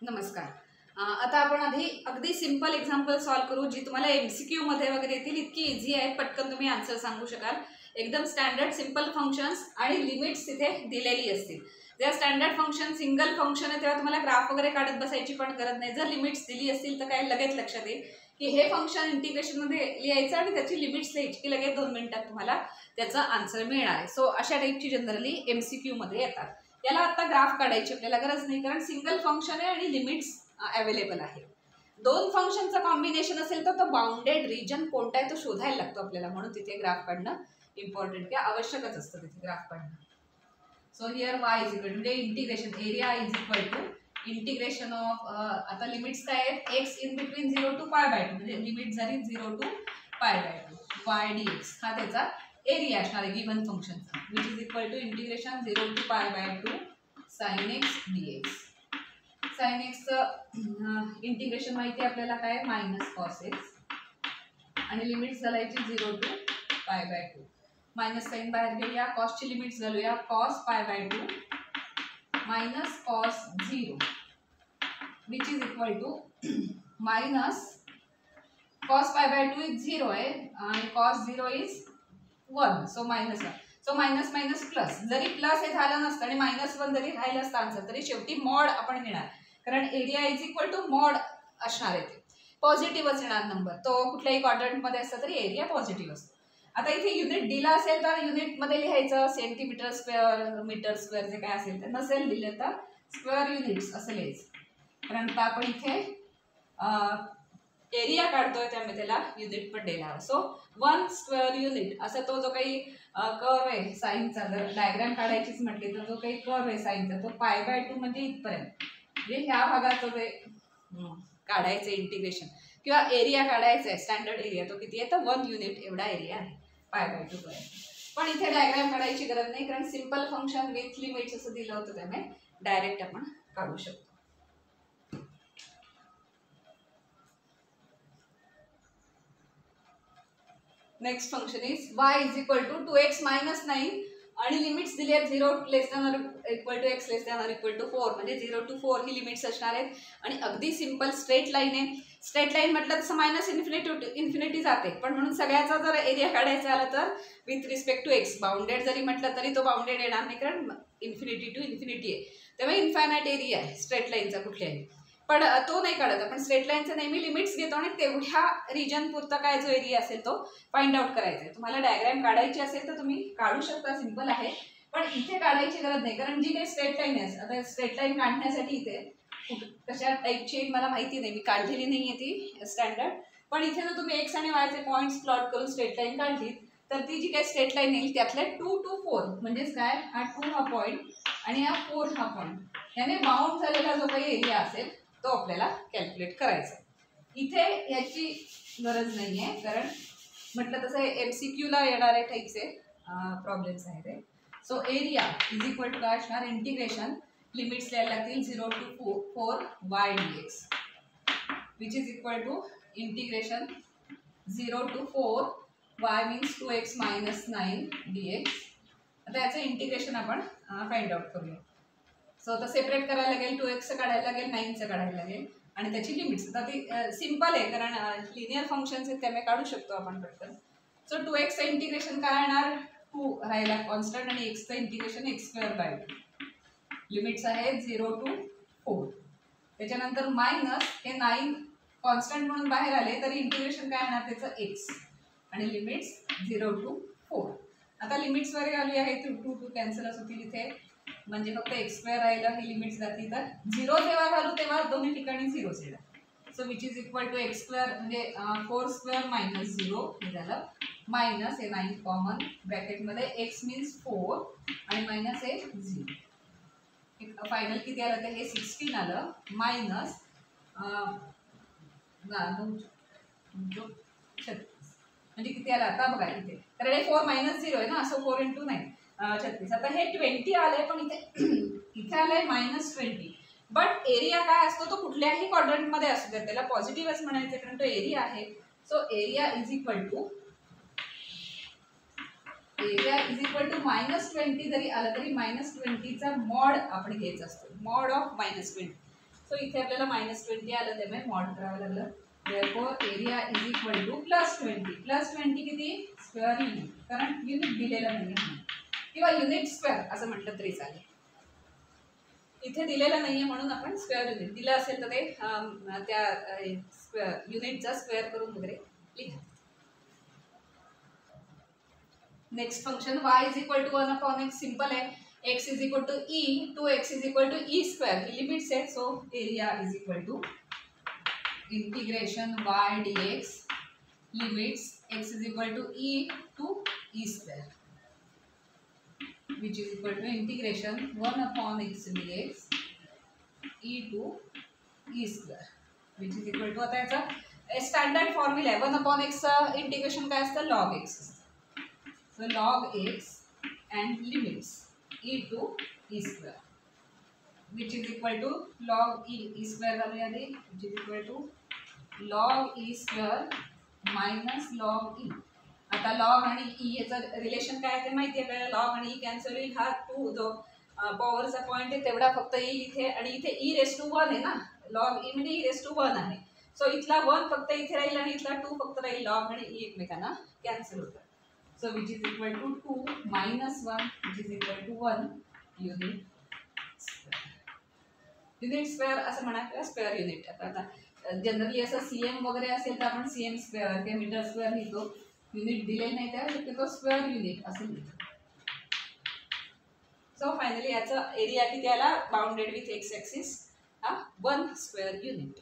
नमस्कार. आता आपण अगदी सिंपल एक्झाम्पल सॉल्व करू जी तुम्हाला MCQ मध्ये वगैरे येतील. इतकी इझी आहे, पटकन तुम्ही आन्सर सांगू शकाल. एकदम स्टँडर्ड सिंपल फंक्शन्स आणि लिमिट्स तिथे दिलेली असतील. जेव्हा स्टँडर्ड फंक्शन सिंगल फंक्शन आहे तेव्हा तुम्हाला ग्राफ वगैरे काढत बसायची पण गरज नाही. जर लिमिट्स दिली असतील तर काय लगेच लक्षात येईल की हे फंक्शन इंटिग्रेशनमध्ये लिहायचं आणि त्याची लिमिट्स लिहायची की लगेच 2 मिनिटात तुम्हाला त्याचा आन्सर मिळणार आहे. सो अशा टाईपची जनरली MCQ मध्ये येतात. याला आता ग्राफ काढायची आपल्याला गरज नाही कारण सिंगल फंक्शन आहे आणि लिमिट्स अवेलेबल आहे. 2 फंक्शनचं कॉम्बिनेशन असेल तर तो बाउंडेड रिजन कोणता आहे तो शोधायला लागतो आपल्याला, म्हणून तिथे ग्राफ काढणं इम्पॉर्टंट किंवा आवश्यकच असतं तिथे ग्राफ काढणं. So here y is equal to integration area is equal to integration of आता लिमिट्स काय आहेत x इन बिटवीन 0 to π/2 म्हणजे लिमिट जरी 0 to π/2 y dx हा त्याचा एरिया असणार आहे गिवन फंक्शनचा, which is equal to integration 0 to π/2 sin x dx. sin x integration माहिती आहे आपल्याला काय मायनस कॉस एक्स आणि लिमिट्स घालायची 0 to π/2. मायनस साइन बाहेर घेऊया, कॉसची लिमिट्स घालूया cos π/2 minus cos 0 which is equal to minus cos π/2 is 0 आहे आणि cos 0 is 1. So minus 1. So minus minus plus, जरी प्लस हे झालं नसतं आणि -1 जरी राहिलं असतं आन्सर तरी शेवटी मॉड आपण घेणार कारण area is equal to mod असणार आहे. ते पॉझिटिव्हच येणार नंबर, तो कुठल्याही क्वाड्रंटमध्ये असला तरी एरिया पॉझिटिव्ह असतो. आता इथे युनिट दिला असेल तर युनिटमध्ये लिहायचं सेंटीमीटर स्क्वेअर मीटर स्क्वेअर जे काय असेल तर, नसेल दिलं तर स्क्वेअर युनिट्स असं लिहायचं कारण आता आपण इथे एरिया काढतोय त्यामुळे त्याला युनिट पण द्यायला. सो 1 स्क्वेअर युनिट असा तो जो काही कर्व आहे साईनचा, जर डायग्राम काढायचीच म्हटली तर जो काही कर्व आहे साईनचा तो π/2 म्हणजे इथपर्यंत, म्हणजे ह्या भागाचं जे काढायचं इंटिग्रेशन किंवा एरिया काढायचा आहे स्टँडर्ड एरिया तो किती आहे तर 1 युनिट एवढा एरिया आहे π/2 पर्यंत. पण इथे डायग्राम काढायची गरज नाही कारण सिंपल फंक्शन विथ लिमिट्स असं दिलं होतं त्यामुळे डायरेक्ट आपण काढू शकतो. Next function is y is equal to 2x - 9 आणि लिमिट्स दिली आहेत 0 less than or equal to x less than or equal to 4 म्हणजे 0 to 4 ही लिमिट्स असणार आहेत. आणि अगदी सिंपल स्ट्रेट लाईन आहे. स्ट्रेट लाईन म्हटलं तसं -इन्फिनिटी जाते, पण म्हणून सगळ्याचा जर एरिया काढायचा आला तर with respect to x bounded जरी म्हटलं तरी तो बाउंडेड येणार नाही कारण इन्फिनिटी टू इन्फिनिटी आहे त्यामुळे इन्फायनाईट एरिया आहे स्ट्रेट लाईनचा कुठल्याही. पण तो नाही काढत आपण, स्ट्रेट लाईनचं नेहमी लिमिट्स घेतो आणि तेवढ्या रिजन पुरता काय जो एरिया असेल तो फाइंड आउट करायचा आहे. तुम्हाला डायग्राम काढायची असेल तर तुम्ही काढू शकता, सिंपल आहे. पण इथे काढायची गरज नाही कारण जी काही स्ट्रेट लाईन आहे, आता स्ट्रेट लाईन काढण्यासाठी इथे कशा टाईपची मला माहिती नाही, मी काढलेली नाही आहे ती स्टँडर्ड. पण इथे जर तुम्ही x आणि y चे पॉईंट्स प्लॉट करून स्ट्रेट लाईन काढली तर ती जी काही स्ट्रेट लाईन येईल त्यातल्या 2 to 4 म्हणजेच काय हा 2 हा पॉईंट आणि हा 4 हा पॉईंट याने बाउंड झालेला जो काही एरिया असेल तो आपल्याला कॅल्क्युलेट करायचा. इथे याची गरज नाही आहे कारण म्हटलं तसं MCQला येणारे टाईपचे प्रॉब्लेम्स आहेत ते. So area is equal to काय असणार इंटिग्रेशन लिमिट्स लिहायला लागतील 0 to 4 y dx which is equal to integration 0 to 4 y means 2x - 9 dx. आता याचं इंटिग्रेशन आपण फाइंड आउट करूया. सो आता सेपरेट करायला लागेल, 2x काढायला लागेल 9चं काढायला लागेल आणि त्याची लिमिट्स. आता ती सिंपल आहे कारण लिनियर फंक्शन्स आहेत त्यामुळे काढू शकतो आपण पटकन. सो 2xचं इंटिग्रेशन काय येणार 2 राहिला कॉन्स्टंट आणि xचं इंटिग्रेशन x²/2 लिमिट्स आहेत 0 to 4. त्याच्यानंतर मायनस हे 9 कॉन्स्टंट म्हणून बाहेर आले तरी इंटिग्रेशन काय येणार त्याचं x आणि लिमिट्स 0 to 4. आता लिमिट्स वगैरे घालूया, हे 2 कॅन्सलच होतील इथे म्हणजे फक्त x² राहिलं, ही लिमिट्स जाती तर 0 जेव्हा घालू तेव्हा दोन्ही ठिकाणी 0 येईल. So which is equal to x² म्हणजे 4² - 0 हे झालं मायनस हे 9 कॉमन ब्रॅकेटमध्ये x मीन्स 4 आणि मायनस हे 0. फायनल किती आलं तर हे 16 आलं मायनस 36 म्हणजे किती आलं आता बघा इथे तर हे 4 - 0 आहे ना, असं 4 × 9 36. आता हे 20 आलंय पण इथे आलंय -20. बट एरिया काय असतो तो कुठल्याही क्वाड्रंटमध्ये असू द्या त्याला पॉझिटिव्हच म्हणायचं कारण तो एरिया आहे. So area is equal to -20 जरी आलं तरी -20चा मॉड आपण घ्यायचा असतो, मॉड ऑफ -20. सो इथे आपल्याला -20 आलं, त्यामुळे मॉड करावं लागलं. Therefore area is equal to +20. +20 किती? स्क्वेअर युनिट, कारण युनिट दिलेलं नाही किंवा युनिट स्क्वेअर असं म्हटलं तरी चालेल. इथे दिलेलं नाहीये म्हणून आपण स्क्वेअर युनिट दिलं असेल तर ते त्या स्क्वेअर युनिटचा स्क्वेअर करून वगैरे लिहा. Next function y is equal to 1/x simple आहे. x is equal to e, 2x is equal to e square, ही लिमिट्स आहे. So area is equal to integration y dx limits x is equal to e square which is equal to integration 1/x dx e to e square which is equal to, आता याचा standard formula आहे. 1/x integration काय असतं? log x. So log x and limits e to e square which is equal to log e square घालूया आधी, which is equal to log e square minus log e. आता log आणि E याचं relation काय आहे ते माहिती आहे आपल्याला. लॉग आणि ई कॅन्सल होईल. हा 2 जो पॉवरचा पॉईंट आहे तेवढा फक्त येईल इथे, आणि इथे e⁻1 आहे ना, लॉग ई म्हणजे e⁻1 आहे. सो इथला 1 फक्त इथे राहील आणि इथला 2 फक्त राहील. लॉग आणि ई एकमेकांना कॅन्सल होतात. So which is equal to 2 - 1 which is equal to 1 unit square असं म्हणा, किंवा स्क्वेअर युनिट. आता जनरली असं सीएम वगैरे असेल तर आपण सीएम स्क्वेअर किंवा मीटर स्क्वेअर लिहितो. युनिट दिले नाही त्या शक्यतो स्क्वेअर युनिट असं लिहितो. सो फायनली याचा एरिया किती आला bounded with x axis 1 square unit.